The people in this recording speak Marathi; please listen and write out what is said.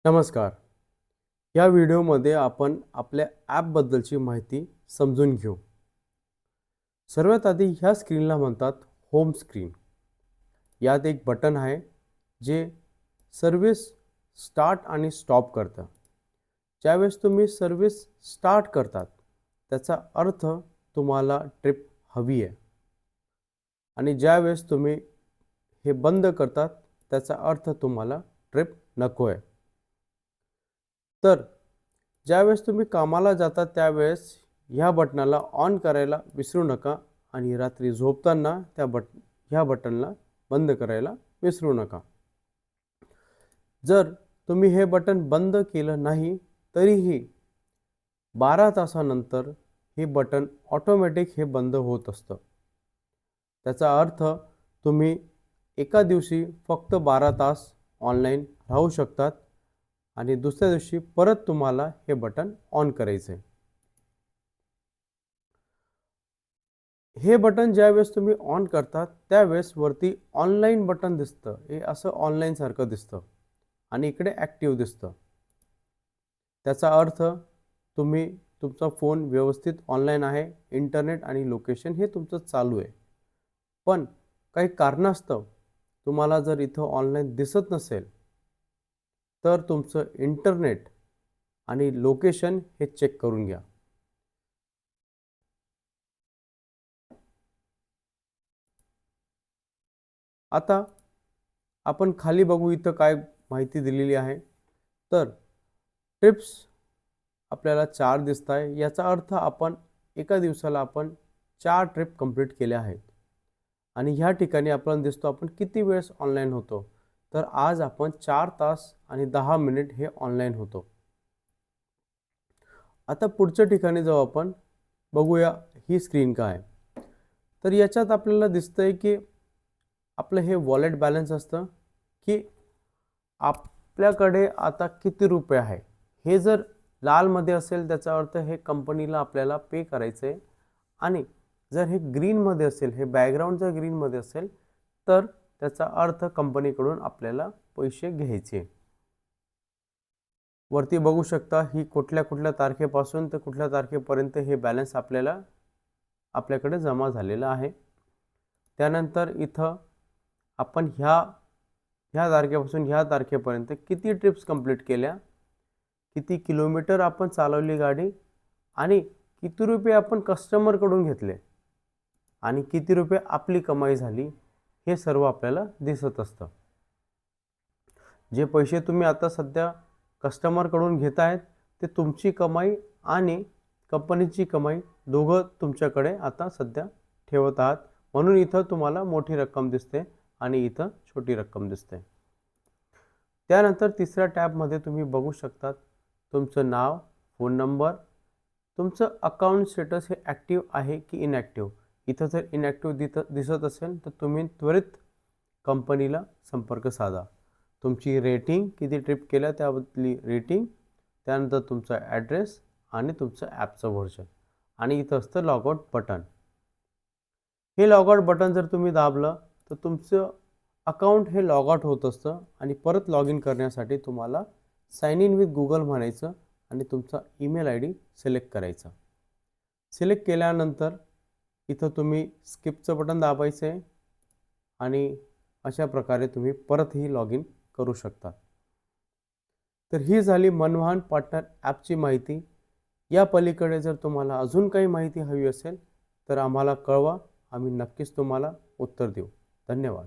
नमस्कार. या व्हिडिओमध्ये आपण आपल्या ॲपबद्दलची माहिती समजून घेऊ. सर्वात आधी ह्या स्क्रीनला म्हणतात होम स्क्रीन. यात एक बटन आहे जे सर्व्हिस स्टार्ट आणि स्टॉप करतं. ज्यावेळेस तुम्ही सर्व्हिस स्टार्ट करतात त्याचा अर्थ तुम्हाला ट्रिप हवी आहे आणि ज्यावेळेस तुम्ही हे बंद करतात त्याचा अर्थ तुम्हाला ट्रिप नको आहे. तर ज्यावेळेस तुम्ही कामाला जाता त्यावेळेस ह्या बटनाला ऑन करायला विसरू नका आणि रात्री झोपताना ह्या बटनला बंद करायला विसरू नका. जर तुम्ही हे बटन बंद केलं नाही तरीही 12 तासानंतर हे बटन ऑटोमॅटिक हे बंद होत असतं. त्याचा अर्थ तुम्ही एका दिवशी फक्त 12 तास ऑनलाईन राहू शकतात आणि दुसऱ्या दिवशी परत तुम्हाला हे बटन ऑन करायचं आहे. हे बटन ज्यावेळेस तुम्ही ऑन करतात त्यावेळेस वरती ऑनलाईन बटन दिसतं. हे असं ऑनलाईन सारखं दिसतं आणि इकडे ॲक्टिव्ह दिसतं. त्याचा अर्थ तुम्ही तुमचा फोन व्यवस्थित ऑनलाईन आहे, इंटरनेट आणि लोकेशन हे तुमचं चालू आहे. पण काही कारणास्तव तुम्हाला जर इथं ऑनलाईन दिसत नसेल तर तुमचं इंटरनेट आणि लोकेशन हे चेक करून घ्या. आता आपण खाली बघू इथं काय माहिती दिलेली आहे. तर ट्रिप्स आपल्याला 4 दिसत आहे. याचा अर्थ आपण एका दिवसाला आपण 4 ट्रिप कंप्लीट केल्या आहेत आणि ह्या ठिकाणी आपण दिसतो आपण किती वेळेस ऑनलाईन होतो. तर आज आपण 4 तास आणि 10 मिनिट हे ऑनलाईन होतो. आता पुढच्या ठिकाणी जाऊ आपण बघूया ही स्क्रीन काय आहे. तर याच्यात आपल्याला दिसतंय की आपलं हे वॉलेट बॅलन्स असतं की आपल्याकडे आता किती रुपये आहे. हे जर लालमध्ये असेल त्याचा अर्थ हे कंपनीला आपल्याला पे करायचं आहे आणि जर हे ग्रीनमध्ये असेल, हे बॅकग्राऊंड जर ग्रीनमध्ये असेल तर त्याचा अर्थ कंपनीकडून आपल्याला पैसे घ्यायचे. वरती बघू शकता ही कुठल्या तारखेपासून तर कुठल्या तारखेपर्यंत हे बॅलन्स आपल्याकडे जमा झालेलं आहे. त्यानंतर इथं आपण ह्या तारखेपासून ह्या तारखेपर्यंत किती ट्रिप्स कंप्लीट केल्या, किती किलोमीटर आपण चालवली गाडी आणि किती रुपये आपण कस्टमरकडून घेतले आणि किती रुपये आपली कमाई झाली हे सर्व आपल्याला दिसत असतं. जे पैसे तुम्ही आता सध्या कस्टमरकडून घेत आहेत ते तुमची कमाई आणि कंपनीची कमाई दोघं तुमच्याकडे आता सध्या ठेवत आहात. म्हणून इथं तुम्हाला मोठी रक्कम दिसते आणि इथं छोटी रक्कम दिसते. त्यानंतर तिसऱ्या टॅबमध्ये तुम्ही बघू शकतात तुमचं नाव, फोन नंबर, तुमचं अकाउंट स्टेटस हे ॲक्टिव्ह आहे की इनॲक्टिव्ह. इथं जर इनॲक्टिव्ह दिसत असेल तर तुम्ही त्वरित कंपनीला संपर्क साधा. तुमची रेटिंग किती ट्रिप केल्या त्याबद्दली रेटिंग, त्यानंतर तुमचा ॲड्रेस आणि तुमचं ॲपचं व्हर्जन आणि इथं असतं लॉगआउट बटन. हे लॉगआउट बटन जर तुम्ही दाबलं तर तुमचं अकाउंट हे लॉगआउट होत असतं आणि परत लॉग इन करण्यासाठी तुम्हाला साइन इन विथ गुगल म्हणायचं आणि तुमचा ईमेल आय डी सिलेक्ट करायचा. सिलेक्ट केल्यानंतर इथं तुम्ही स्किपचं बटन दाबायचं आहे आणि अशा प्रकारे तुम्ही परतही लॉग इन करू शकता. तर ही झाली मनवाहन पार्टनर ॲपची माहिती. या पलीकडे जर तुम्हाला अजून काही माहिती हवी असेल तर आम्हाला कळवा. आम्ही नक्कीच तुम्हाला उत्तर देऊ. धन्यवाद.